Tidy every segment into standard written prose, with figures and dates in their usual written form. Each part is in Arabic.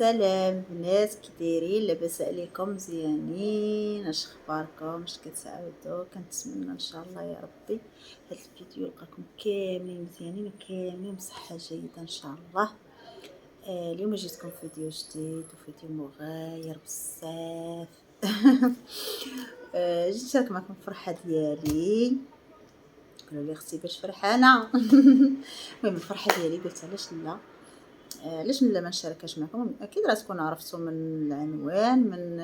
السلام بنات، كي دايرين؟ لاباس عليكم؟ مزيانين؟ اش اخباركم؟ اش كتعاودوا؟ كنتمنى ان شاء الله يا ربي هاد الفيديو يلقاكم كاملين مزيانين وكاملين بصحه جيده ان شاء الله. اليوم جيتكم فيديو جديد وفيديو مغاير بزاف. جيت نشارك معكم الفرحه ديالي. قالوا لي اختي باش فرحانه. المهم الفرحه ديالي قلت علاش لا، علاش لا ما نشاركهاش معكم. اكيد راه تكونوا عرفتوا من العنوان، من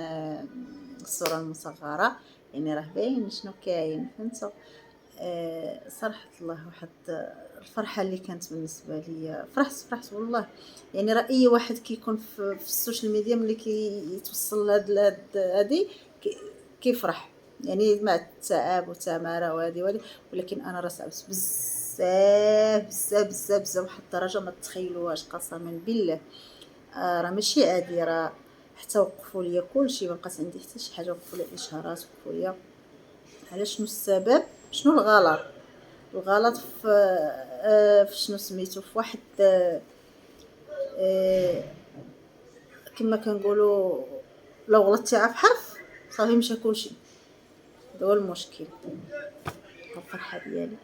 الصوره المصغره، يعني راه باين شنو كاين، فهمتوا؟ صراحه الله واحد الفرحه اللي كانت بالنسبه لي، فرحت والله. يعني راه اي واحد كيكون في السوشيال ميديا ملي كيتوصل لهاد هادي كيفرح، يعني مع التعب وتماره وهذه، ولكن انا راه صعبت بزاف بزاف بزاف بزاف، واحد الدرجه ما تتخيلوهاش قسما بالله. راه ماشي عادي، راه حتى وقفوا ليا كلشي، ما بقات عندي حتى شي حاجه، وقفوا لي اشهارات، وقفوا ليا. على شنو السبب؟ شنو الغلط؟ الغلط في شنو سميتو، في واحد كما كنقولوا، لو غلطتي في حرف صافي مشى كلشي. هذا هو المشكل. الفرحه ديالي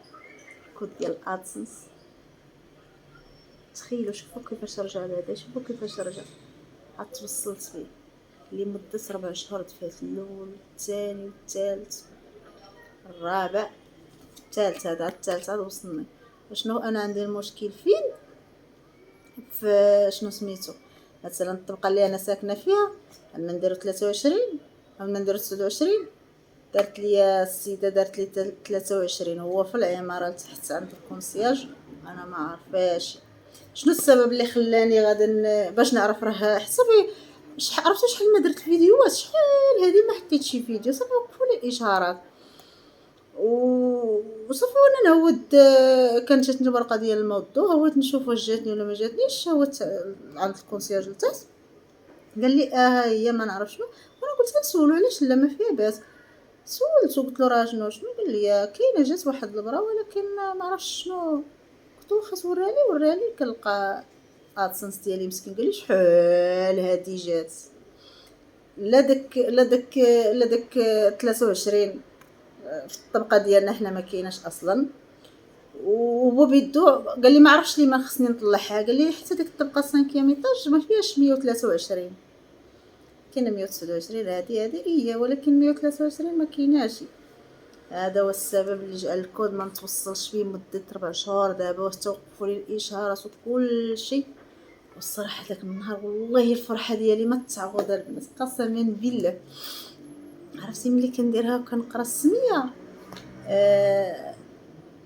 كود ديال ادسنس، تخيلوا، شوفوا كيفاش رجع لهذا، شوفوا كيفاش رجع. عاد توصلت بيه لمدة 4 شهور، دفعت الأول الثاني والثالث الرابع الثالث، هذا الثالث عاد وصلني. شنو انا عندي المشكل فين؟ في شنو سميتو، مثلا الطبقه اللي انا ساكنه فيها، عندنا نديرو 23 عندنا نديرو 29، دارت لي السيده دارت لي 23، هو في العماره تحت عند الكونسياج. انا ما عارفاش شنو السبب اللي خلاني غادي باش نعرف. راه حتى عرفتوا شحال ما درت فيديوهات، شحال هذه ما حطيتش شي فيديو، صافي وقفوا لي اشهارات وصافي. وانا نهود، كانت جاتني ورقه ديال الموضوع، هوت نشوف واش جاتني ولا ما جاتنيش. هوت عند الكونسيرج لتحت، قال لي هي ما نعرف شنو. وانا قلت نسولو علاش لا، ما فيها باس. سولت وقلت له راه شنو قال لي كاينه جات واحد البرا، ولكن ما عرفتش شنو. قلت له خاص وريها لي كنلقى ادسنس ديالي مسكين. قال لي شحال هادي جات؟ لا داك 23 في الطبقه ديالنا حنا ما كايناش اصلا. وهو بيدو قال لي ما عرفتش لي ما خصني نطلعها، قال لي حتى ديك الطبقه 5 ايطاج ما فيهاش 123، كاينه 129، هذه هي، ولكن 123 ما كايناش. هذا هو السبب اللي جعل الكود ما نتوصلش فيه مده 4 شهور. دابا توقفوا لي الاشهارات وكل شيء. والصراحه داك النهار والله الفرحه ديالي ما تعوض البنات، قسما بالله. عرفتي ملي كنديرها وكنقرا السميه،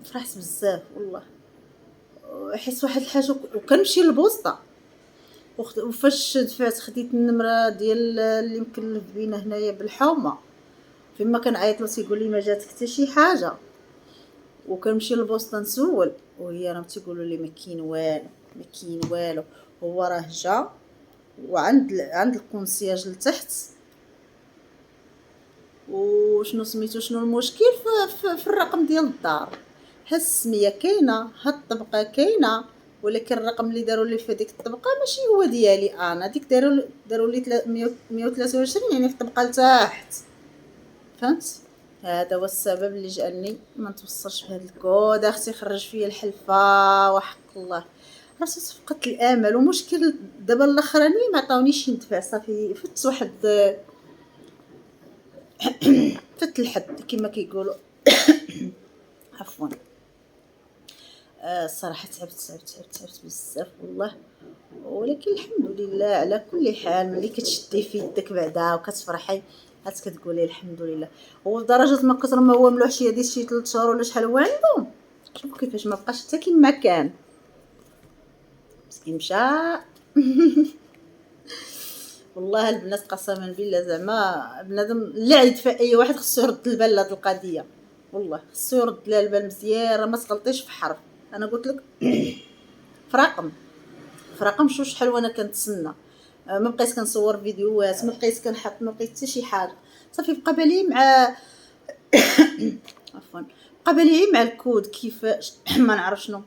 فرحت بزاف والله. حيت واحد الحاجه، وكنمشي للبوسطه، وفاش دفعت خديت النمره ديال اللي مكلف بينا هنايا بالحومه، فيما كنعيط له تيقول لي ما جاتك حتى شي حاجه. وكنمشي للبوسطه نسول، وهي راه تيقولوا لي ما كاين والو، ما كاين والو. هو راه جا عند الكونسياج لتحت. وشنو سميتو، شنو المشكل في الرقم ديال الدار؟ ها السميه كاينه، ها الطبقه كاينه، ولكن الرقم اللي داروا لي في هذيك الطبقه ماشي هو ديالي انا. ديك داروا لي 123، يعني في الطبقه لتحت، فهمت؟ هذا هو السبب اللي جعلني ما نتوصلش بهذا الكود. اختي خرج فيا الحلفه وحق الله، راسي فقدت الامل. ومشكل دابا الاخراني ما عطاونيش ندفع، صافي فت واحد فت الحد كما كيقولوا. عفوا. الصراحه تعبت بزاف والله، ولكن الحمد لله على كل حال. ملي كتشدي في يدك بعدا وكتفرحي، عاد كتقولي الحمد لله. ولدرجه ما كثر ما هو ملوح شي شي 3 شهور ولا شحال هو عندهم، شوفوا كيفاش ما بقاش حتى كما كان، مسكين مشى. والله البنات قسما بالله، زعما بنادم اللي يدفع اي واحد خصو يرد البال لهاد القضيه، والله خصو يرد لها البال مزيان. راه ما تغلطيش في حرف. انا قلت لك في رقم شحال وانا كنتسنى. ما بقيت كنصور فيديوهات، ما بقيت كنحط، ما بقيت حتى شي حاجه. صافي بقى بالي مع عفوا، بقى بالي مع الكود كيفاش. ما نعرف شنو،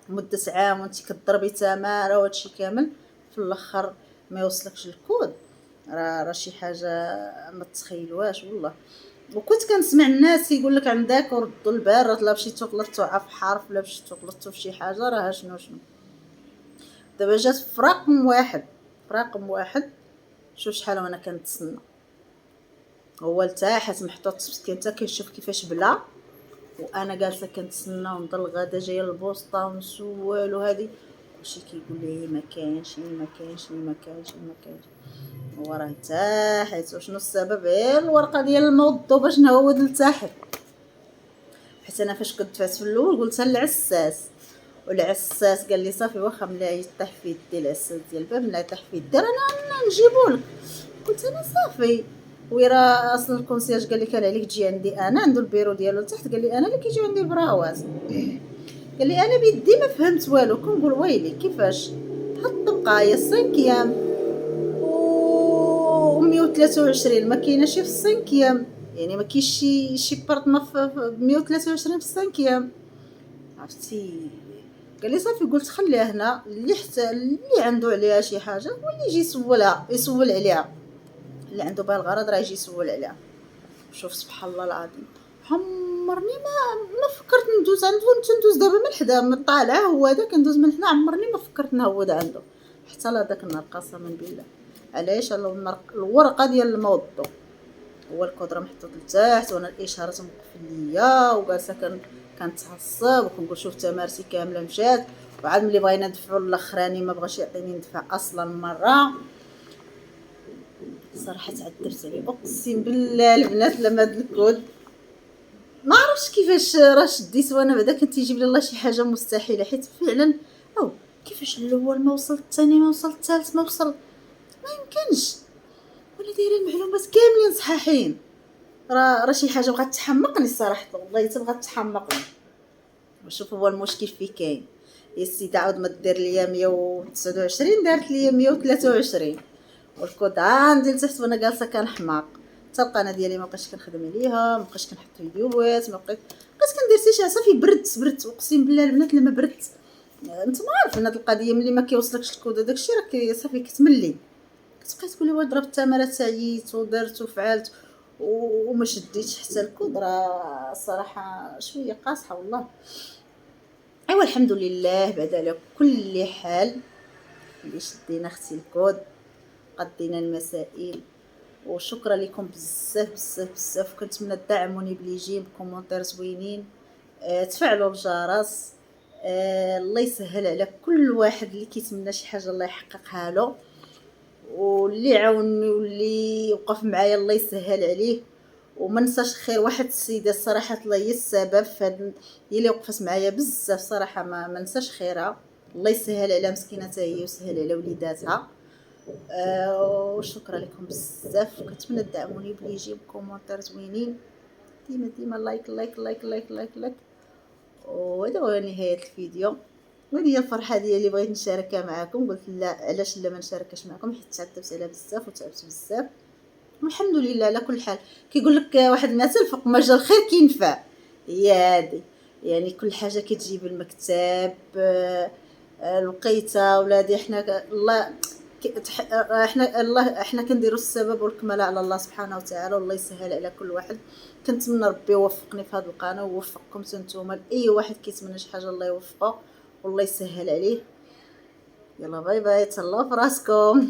مده عام وانت كضربي تماره وهادشي كامل. في الاخر ما يوصلكش الكود، راه شي حاجه ما تتخيلوهاش والله. وكنت كنسمع الناس يقول لك عندك وردوا البال، راه لا مشيتو غلطتو في حرف ولا مشيتو غلطتو في شي حاجه راه شنو دابا جات في رقم واحد، في رقم واحد. شوف شحال وانا كنتسنى، هو لتحت محطوط مسكين حتى كيشوف كيفاش بلا، وانا جالسه كنتسنى ونضل غدا جايه البوسطه ونسول وهذه كلشي كيقول لي ما كاينش ما كاينش ما كاينش ما كاينش. هو راه تحت، وشنو السبب؟ غير الورقه ديال الموضوع باش نهود لتحت. حيت انا فاش كنت فات في الاول قلت العساس، والعساس قال لي صافي واخا ملي يطيح في يدي العساس ديال الباب ملي يطيح في يدي رانا نجيبولك. قلت انا صافي. ويرا اصلا الكونسيرج قال لي كان عليك تجي عندي انا، عنده البيرو ديالو تحت، قال لي انا اللي كيجيو عندي البراوات. قال لي انا بيدي ما فهمت والو، كنقول ويلي كيفاش حط بقايا 5 ايام و 123 ما كايناش في 5 ايام، يعني ما كاينش شي بارتما في 123 في 5 ايام، عرفتي. قال لي صافي. قلت خليها هنا، اللي حتى اللي عنده عليها شي حاجه هو اللي يجي يسولها، يسول عليها، اللي عنده بها الغرض راه يجي يسول عليها. شوف سبحان الله العظيم، عمرني ما فكرت ندوز عنده، ندوز دابا من حدا من طالعه هو هذا كندوز من حدا، عمرني ما فكرت نهود عنده حتى لهداك النهار قسما بالله. علاش؟ الورقه ديال الموضوع هو الكودره محطوط لتحت، وانا الاشارات مقفل ليا، وجالسه كنتعصب وكنقول شوف تمارسي كامله مشات. وعاد ملي بغينا ندفعو الاخراني ما بغاش يعطيني ندفع اصلا مره. صراحه تعذبت عليه اقسم بالله البنات لما هاد الكود ما عرفتش كيفاش راه شديت، وانا بعدا كنت يجيب لي الله شي حاجه مستحيله، حيت فعلا او كيفاش الاول ما وصل، الثاني ما وصل، الثالث ما وصل، ما يمكنش. ولا دايره المعلومات كاملين صحاحين. راه شي حاجه بغات تحمقني الصراحه والله، حتى بغات تحمقني. وشوف هو المشكل فيه كاين، يا السيده عاود ما دير ليا 129 دارت ليا 123، والكود عندي لتحت وانا جالسه كنحماق. حتى القناه ديالي ما بقيتش كنخدم عليها، ما بقيتش كنحط فيديوهات، ما بقيت كندير حتى شي حاجه. صافي بردت اقسم بالله البنات لما بردت. انتما عارفين هاد القضيه، ملي ما كيوصلكش الكود داكشي راه صافي كتملي، كتبقاي تقولي وا ضربت التمارات عييت ودرت وفعلت وما شديتش حتى الكود. راه الصراحه شويه قاصحه والله. ايوا الحمد لله بعد على كل حال اللي شدينا اختي الكود، قدينا المسائل. وشكرا لكم بزاف بزاف بزاف، كنتمنى تدعموني بليجيم بكومونتير زوينين، تفعلوا الجرس. الله يسهل على كل واحد اللي كيتمنى شي حاجه الله يحققها له، واللي عاوني واللي وقف معايا الله يسهل عليه. وما نساش خير واحد السيده الصراحه الله هي السبب في هاد، هي اللي وقفت معايا بزاف صراحه، ما نساش خيرها، الله يسهل عليها مسكينه حتى هي ويسهل على وليداتها. وشكرا لكم بزاف، كنتمنى تدعموني بليجي بكومونتير زوينين، ديما لايك لايك لايك لايك لايك لايك. وهذا هو نهايه الفيديو، وهذه هي الفرحه ديالي اللي بغيت نشاركها معكم. قلت لا علاش لا ما نشاركش معكم، حيت تعذبت عليها بزاف وتعبت بزاف. والحمد لله على كل حال. كيقول لك واحد المثل، فوق ما جا الخير كينفع، هي هذه. يعني كل حاجه كتجي بالمكتاب، الوقيته ولادي حنا الله احنا الله احنا كنديروا السبب والكمال على الله سبحانه وتعالى، والله يسهل على كل واحد. كنتمنى ربي يوفقني في هذه القناه ويوفقكم نتوما، لاي واحد كيتمنى شي حاجه الله يوفقه والله يسهل عليه. يلا باي باي، تهلاو فراسكم.